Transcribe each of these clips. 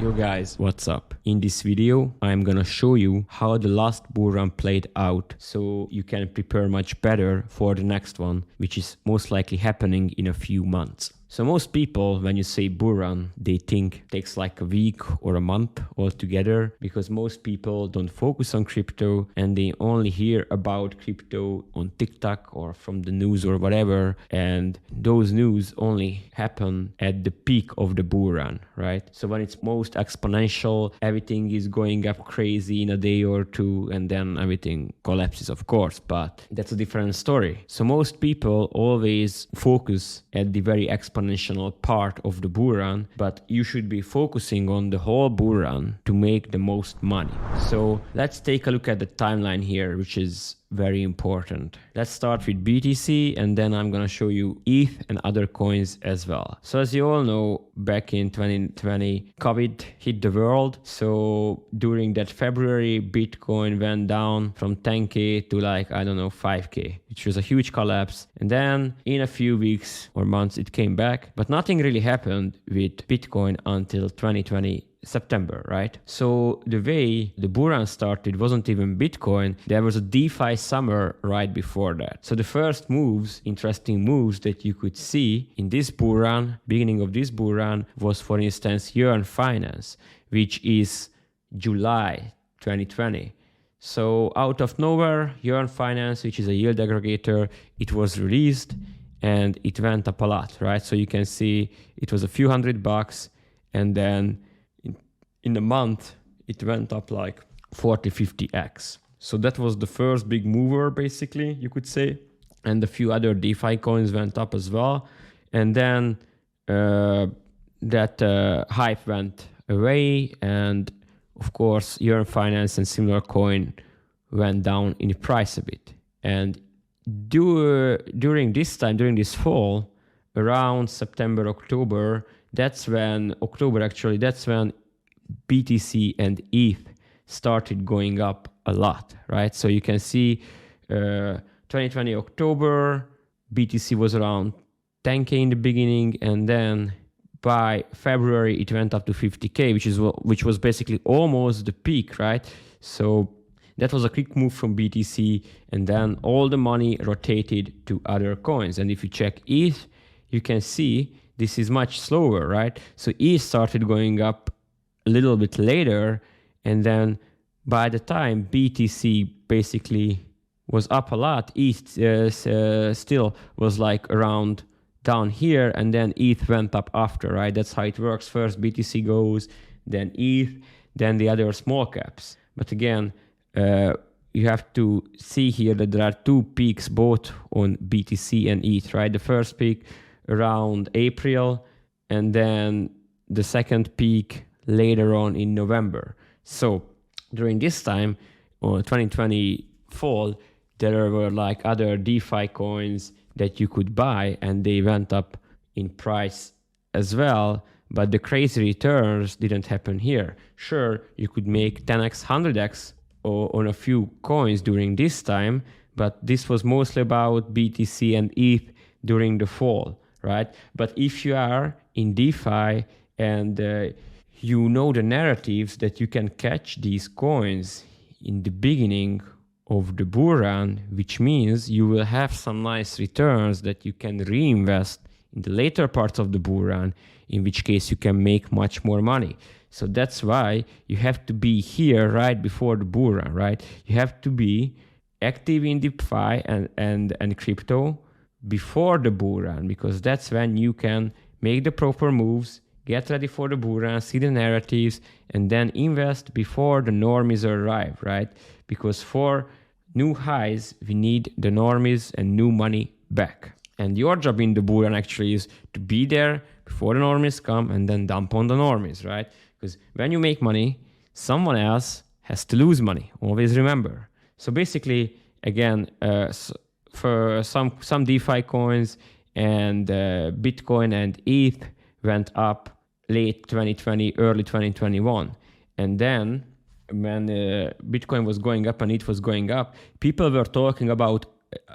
Yo guys, what's up? In this video, I'm gonna show you how the last bull run played out so you can prepare much better for the next one, which is most likely happening in a few months. So most people, when you say bull run, they think it takes like a week or a month altogether, because most people don't focus on crypto and they only hear about crypto on TikTok or from the news or whatever. And those news only happen at the peak of the bull run, right? So when it's most exponential, everything is going up crazy in a day or two and then everything collapses, of course, but that's a different story. So most people always focus at the very exponential part of the bull run, but you should be focusing on the whole bull run to make the most money. So let's take a look at the timeline here, which is very important. Let's start with BTC and then I'm gonna show you ETH and other coins as well. So as you all know, back in 2020, COVID hit the world. So during that February, Bitcoin went down from 10K to like, I don't know, 5K, which was a huge collapse. And then in a few weeks or months, it came back, but nothing really happened with Bitcoin until 2020 September, right? So the way the bull run started wasn't even Bitcoin. There was a DeFi summer right before that. So the first moves, interesting moves that you could see in this bull run, beginning of this bull run, was for instance Yearn Finance, which is July 2020. So out of nowhere, Yearn Finance, which is a yield aggregator, it was released and it went up a lot, right? So you can see it was a few $100 and then in a month, it went up like 40-50x. So that was the first big mover, basically, you could say. And a few other DeFi coins went up as well. And then that hype went away. And of course, Yearn Finance and similar coin went down in price a bit. And during this time, during this fall, around September, October, that's when BTC and ETH started going up a lot, right? So you can see 2020 October, BTC was around 10K in the beginning, and then by February it went up to 50K, which was basically almost the peak, right? So that was a quick move from BTC, and then all the money rotated to other coins. And if you check ETH, you can see this is much slower, right? So ETH started going up a little bit later, and then by the time BTC basically was up a lot, ETH still was like around down here, and then ETH went up after, right? That's how it works. First BTC goes, then ETH, then the other small caps. But again, you have to see here that there are two peaks both on BTC and ETH, right? The first peak around April, and then the second peak later on in November. So during this time, 2020 fall, there were like other DeFi coins that you could buy and they went up in price as well, but the crazy returns didn't happen here. Sure, you could make 10x, 100x on a few coins during this time, but this was mostly about BTC and ETH during the fall, right? But if you are in DeFi and you know the narratives that you can catch these coins in the beginning of the bull run, which means you will have some nice returns that you can reinvest in the later parts of the bull run, in which case you can make much more money. So that's why you have to be here right before the bull run, right? You have to be active in DeFi and crypto before the bull run, because that's when you can make the proper moves, get ready for the bull run, see the narratives, and then invest before the normies arrive, right? Because for new highs, we need the normies and new money back. And your job in the bull run actually is to be there before the normies come and then dump on the normies, right? Because when you make money, someone else has to lose money. Always remember. So basically, again, for some DeFi coins and Bitcoin and ETH went up late 2020, early 2021. And then when Bitcoin was going up and ETH was going up, people were talking about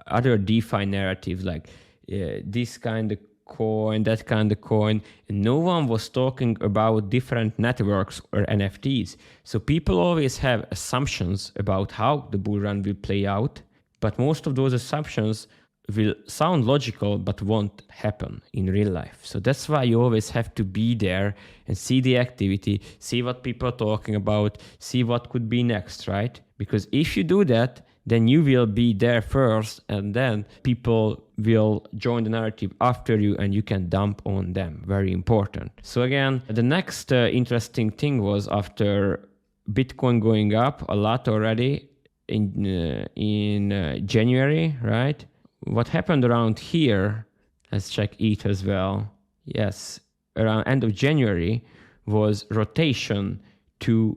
other DeFi narratives like this kind of coin, that kind of coin. And no one was talking about different networks or NFTs. So people always have assumptions about how the bull run will play out, but most of those assumptions will sound logical but won't happen in real life. So that's why you always have to be there and see the activity, see what people are talking about, see what could be next, right? Because if you do that, then you will be there first, and then people will join the narrative after you and you can dump on them. Very important. So again, the next interesting thing was, after Bitcoin going up a lot already in January, right? What happened around here, let's check ETH as well. Yes, around end of January was rotation to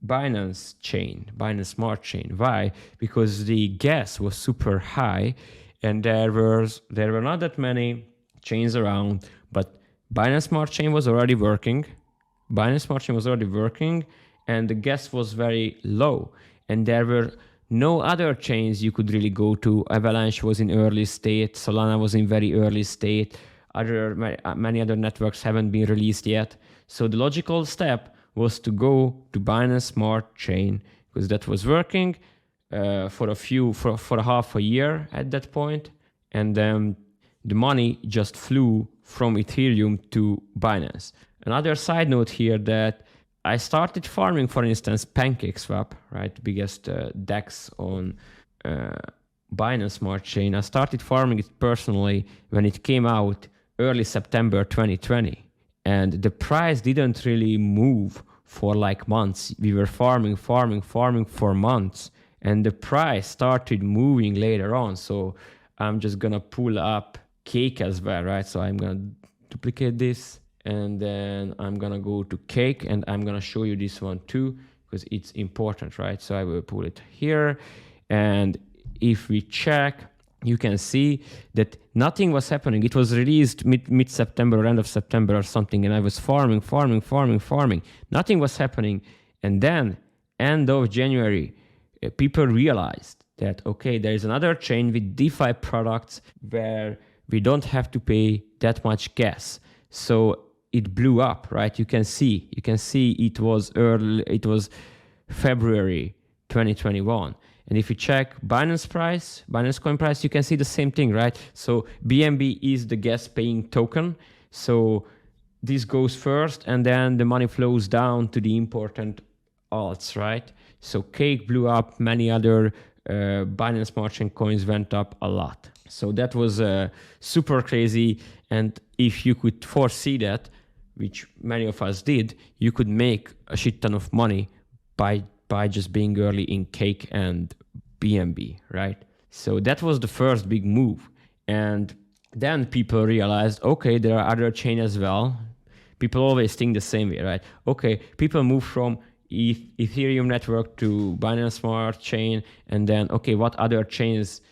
Binance chain, Binance Smart Chain. Why? Because the gas was super high and there were not that many chains around, but Binance Smart Chain was already working. Binance Smart Chain was already working and the gas was very low, and there were no other chains you could really go to. Avalanche was in early state, Solana was in very early state, many other networks haven't been released yet. So the logical step was to go to Binance Smart Chain, because that was working for a half a year at that point, and then the money just flew from Ethereum to Binance. Another side note here, that I started farming, for instance, PancakeSwap, right, the biggest DEX on Binance Smart Chain. I started farming it personally when it came out early September 2020, and the price didn't really move for like months. We were farming for months, and the price started moving later on. So I'm just gonna pull up Cake as well, right? So I'm gonna duplicate this, and then I'm gonna go to Cake, and I'm gonna show you this one too, because it's important, right? So I will pull it here, and if we check, you can see that nothing was happening. It was released mid-September or end of September or something, and I was farming. Nothing was happening. And then, end of January, people realized that, okay, there is another chain with DeFi products where we don't have to pay that much gas. So it blew up, right? You can see it was February 2021. And if you check Binance Coin price, you can see the same thing, right? So BNB is the gas paying token. So this goes first, and then the money flows down to the important alts, right? So Cake blew up, many other Binance Smart Chain coins went up a lot. So that was super crazy. And if you could foresee that, which many of us did, you could make a shit ton of money by just being early in Cake and BNB, right? So that was the first big move. And then people realized, okay, there are other chains as well. People always think the same way, right? Okay, people move from Ethereum network to Binance Smart Chain, and then, okay, what other chains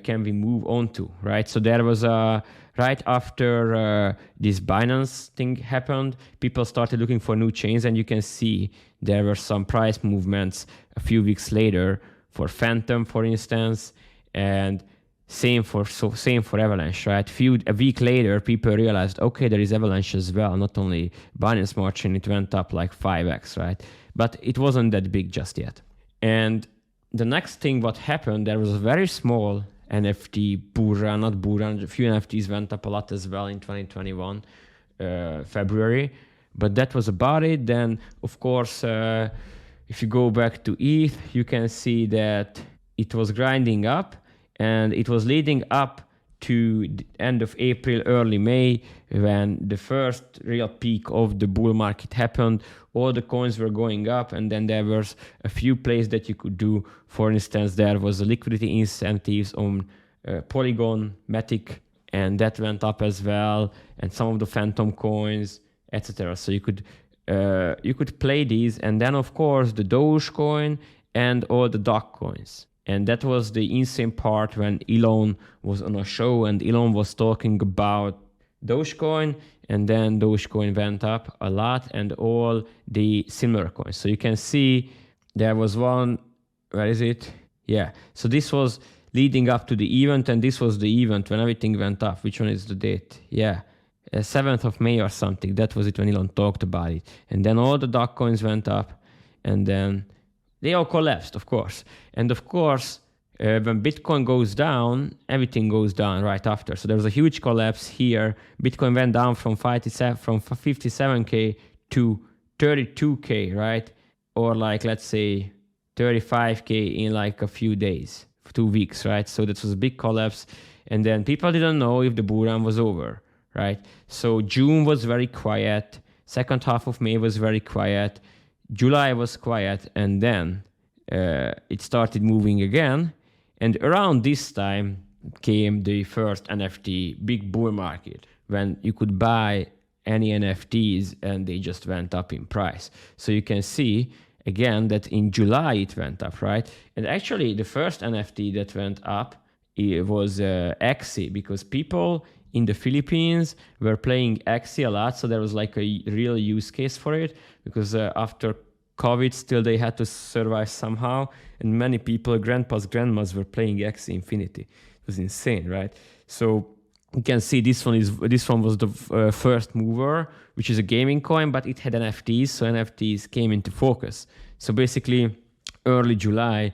can we move on to, right? So there was right after this Binance thing happened, people started looking for new chains, and you can see there were some price movements a few weeks later for Phantom, for instance, and same for Avalanche, right? A week later, people realized, okay, there is Avalanche as well, not only Binance Smart Chain, it went up like 5x, right? But it wasn't that big just yet. And the next thing what happened, there was a very small NFT not bull run, a few NFTs went up a lot as well in 2021, February, but that was about it. Then, of course, if you go back to ETH, you can see that it was grinding up, and it was leading up to the end of April, early May, when the first real peak of the bull market happened. All the coins were going up, and then there was a few plays that you could do. For instance, there was a liquidity incentives on Polygon, Matic, and that went up as well, and some of the Phantom coins, etc. So you could play these, and then of course the Dogecoin and all the Doc coins. And that was the insane part when Elon was on a show, and Elon was talking about Dogecoin, and then Dogecoin went up a lot, and all the similar coins. So you can see there was one, where is it? Yeah, so this was leading up to the event, and this was the event when everything went up. Which one is the date? Yeah, 7th of May or something. That was it when Elon talked about it. And then all the dog coins went up, and then they all collapsed, of course. And of course, when Bitcoin goes down, everything goes down right after. So there was a huge collapse here. Bitcoin went down from 57K to 32K, right? Or like, let's say 35K in like a few days, 2 weeks, right? So that was a big collapse. And then people didn't know if the bull run was over, right? So June was very quiet. Second half of May was very quiet. July was quiet. And then it started moving again. And around this time came the first NFT big bull market, when you could buy any NFTs and they just went up in price. So you can see again that in July it went up, right? And actually the first NFT that went up, it was Axie, because people in the Philippines were playing Axie a lot. So there was like a real use case for it, because after COVID, still they had to survive somehow. And many people, grandpas, grandmas, were playing Axie Infinity. It was insane, right? So you can see this one was the first mover, which is a gaming coin, but it had NFTs, so NFTs came into focus. So basically, early July,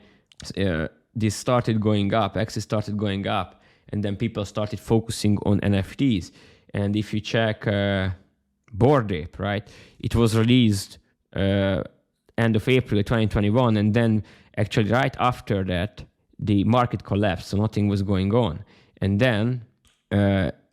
this started going up, Axie started going up, and then people started focusing on NFTs. And if you check Bored Ape, right, it was released end of April 2021, and then actually right after that, the market collapsed, so nothing was going on. And then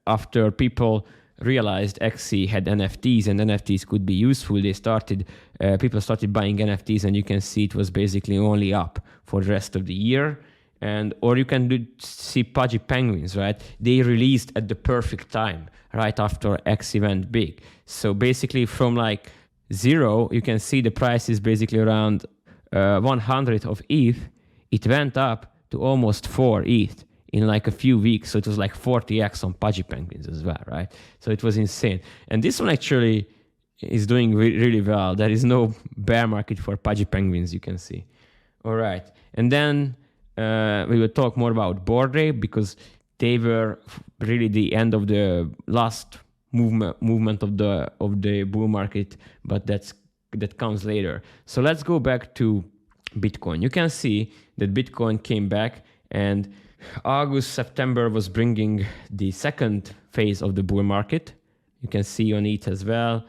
after people realized Axie had NFTs and NFTs could be useful, people started buying NFTs, and you can see it was basically only up for the rest of the year. Or you can see Pudgy Penguins, right? They released at the perfect time, right after Axie went big. So basically from like zero, you can see the price is basically around 100 of ETH. It went up to almost 4 ETH in like a few weeks. So it was like 40x on Pudgy Penguins as well, right? So it was insane. And this one actually is doing really well. There is no bear market for Pudgy Penguins, you can see. All right. And then we will talk more about Bored Ape, because they were really the end of the last movement of the bull market, but that comes later. So let's go back to Bitcoin. You can see that Bitcoin came back, and August, September was bringing the second phase of the bull market. You can see on it as well.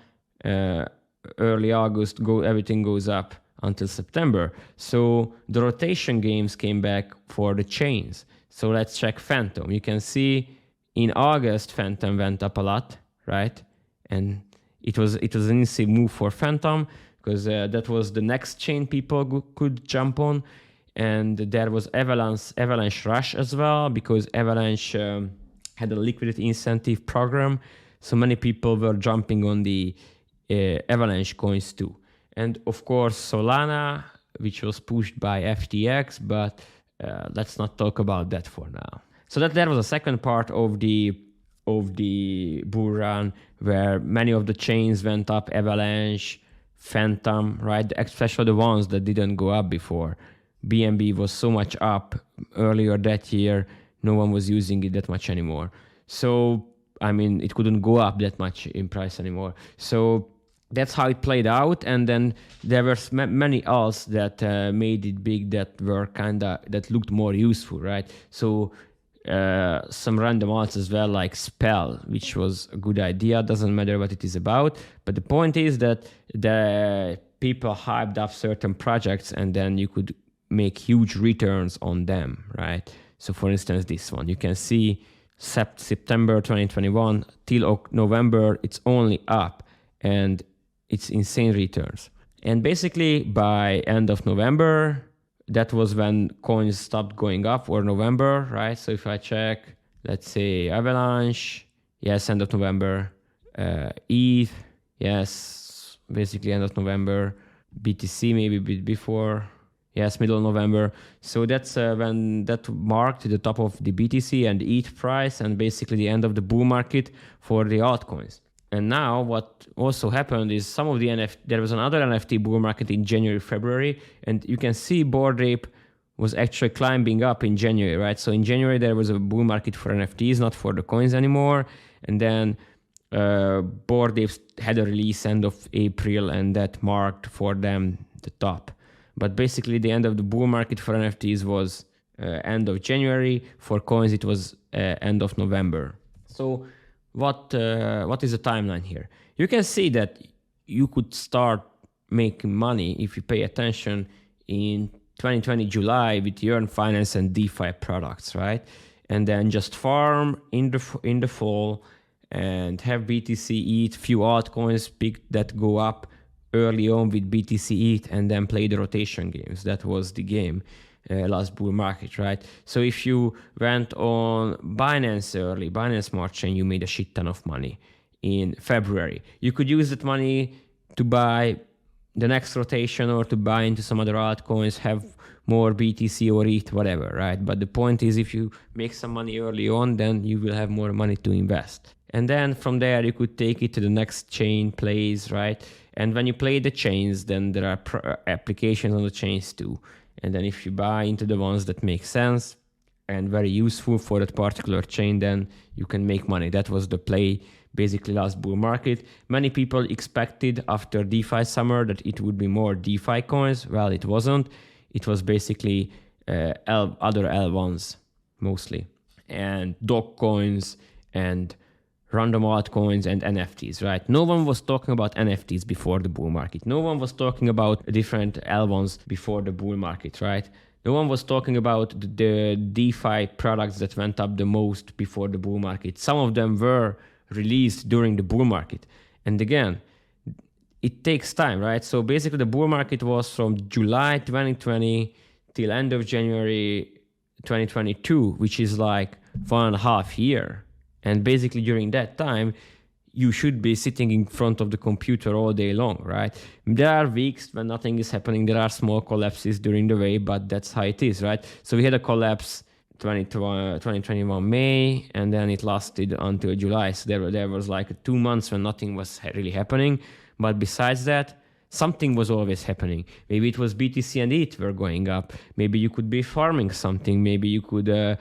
Early August, everything goes up until September. So the rotation games came back for the chains. So let's check Phantom. You can see in August, Phantom went up a lot, right? And it was an easy move for Phantom, because that was the next chain people could jump on. And there was Avalanche Rush as well, because Avalanche had a liquidity incentive program. So many people were jumping on the Avalanche coins too. And of course, Solana, which was pushed by FTX, but let's not talk about that for now. So that was the second part of the bull run, where many of the chains went up, Avalanche, Phantom, right? Especially the ones that didn't go up before. BNB was so much up earlier that year, no one was using it that much anymore. So, I mean, it couldn't go up that much in price anymore. So that's how it played out. And then there were many alts that made it big, that looked more useful, right? So some random alts as well, like Spell, which was a good idea. Doesn't matter what it is about. But the point is that the people hyped up certain projects, and then you could make huge returns on them, right? So for instance, this one, you can see September 2021 till November, it's only up, and it's insane returns. And basically by end of November, that was when coins stopped going up, or November, right? So if I check, let's say Avalanche, yes, end of November, ETH, yes, basically end of November, BTC maybe a bit before, yes, middle of November. So that's when that marked the top of the BTC and ETH price, and basically the end of the bull market for the altcoins. And now what also happened is there was another NFT bull market in January, February, and you can see Bored Ape was actually climbing up in January, right? So in January, there was a bull market for NFTs, not for the coins anymore. And then Bored Apes had a release end of April, and that marked for them the top. But basically, the end of the bull market for NFTs was end of January. For coins, it was end of November. So what is the timeline here? You can see that you could start making money if you pay attention in 2020 July with Yearn Finance and DeFi products, right? And then just farm in the fall and have BTC ETH, few altcoins that go up early on with BTC ETH, and then play the rotation games. That was the game last bull market, right? So if you went on Binance early, Binance Smart Chain, you made a shit ton of money in February. You could use that money to buy the next rotation or to buy into some other altcoins, have more BTC or ETH, whatever, right? But the point is, if you make some money early on, then you will have more money to invest. And then from there, you could take it to the next chain plays, right? And when you play the chains, then there are applications on the chains too. And then if you buy into the ones that make sense and very useful for that particular chain, then you can make money. That was the play basically last bull market. Many people expected after DeFi summer that it would be more DeFi coins. Well, it wasn't. It was basically other L1s mostly, and dog coins and random altcoins and NFTs, right? No one was talking about NFTs before the bull market. No one was talking about different L1s before the bull market, right? No one was talking about the DeFi products that went up the most before the bull market. Some of them were released during the bull market. And again, it takes time, right? So basically the bull market was from July 2020 till end of January 2022, which is like 1.5 years. And basically during that time, you should be sitting in front of the computer all day long, right? There are weeks when nothing is happening. There are small collapses during the way, but that's how it is, right? So we had a collapse 2021 May, and then it lasted until July. So there was like 2 months when nothing was really happening. But besides that, something was always happening. Maybe it was BTC and ETH were going up. Maybe you could be farming something. Maybe you could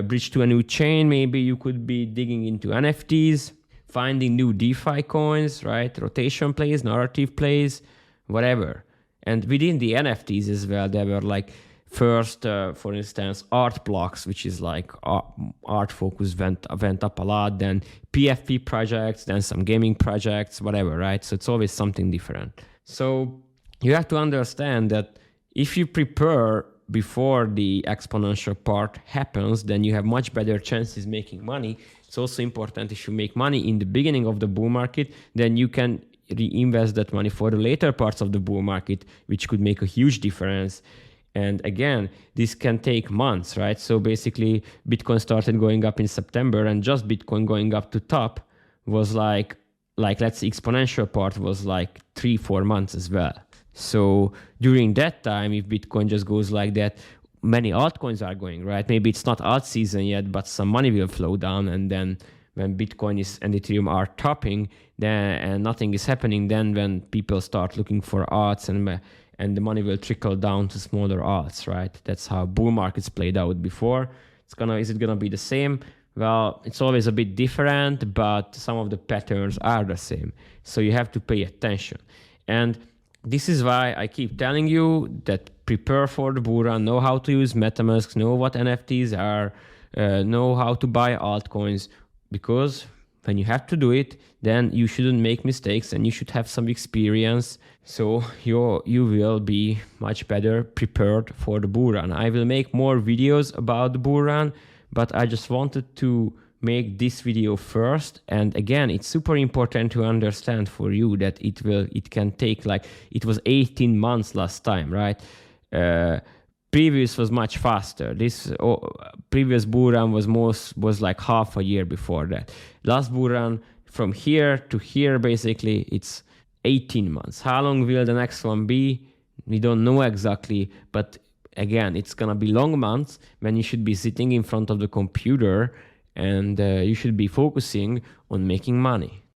bridge to a new chain. Maybe you could be digging into NFTs, finding new DeFi coins, right? Rotation plays, narrative plays, whatever. And within the NFTs as well, there were like first, for instance, art blocks, which is like art focus went up a lot. Then PFP projects, then some gaming projects, whatever, right? So it's always something different. So you have to understand that if you prepare before the exponential part happens, then you have much better chances making money. It's also important if you make money in the beginning of the bull market, then you can reinvest that money for the later parts of the bull market, which could make a huge difference. And again, this can take months, right? So basically, Bitcoin started going up in September, and just Bitcoin going up to top was like let's say exponential part was like 3-4 months as well. So during that time, if Bitcoin just goes like that, many altcoins are going, right? Maybe it's not alt season yet, but some money will flow down. And then when Bitcoin and Ethereum are topping, then and nothing is happening, then when people start looking for alts and the money will trickle down to smaller alts, right? That's how bull markets played out before. Is it gonna be the same? Well, it's always a bit different, but some of the patterns are the same. So you have to pay attention. And this is why I keep telling you that prepare for the bull run, know how to use MetaMask, know what NFTs are, know how to buy altcoins, because when you have to do it, then you shouldn't make mistakes and you should have some experience. So you will be much better prepared for the bull run. I will make more videos about the bull run, but I just wanted to make this video first. And again, it's super important to understand for you that it can take, like, it was 18 months last time, right? Previous was much faster. This previous bull run was like half a year before that. Last bull run from here to here, basically, it's 18 months. How long will the next one be? We don't know exactly, but again, it's gonna be long months when you should be sitting in front of the computer and you should be focusing on making money.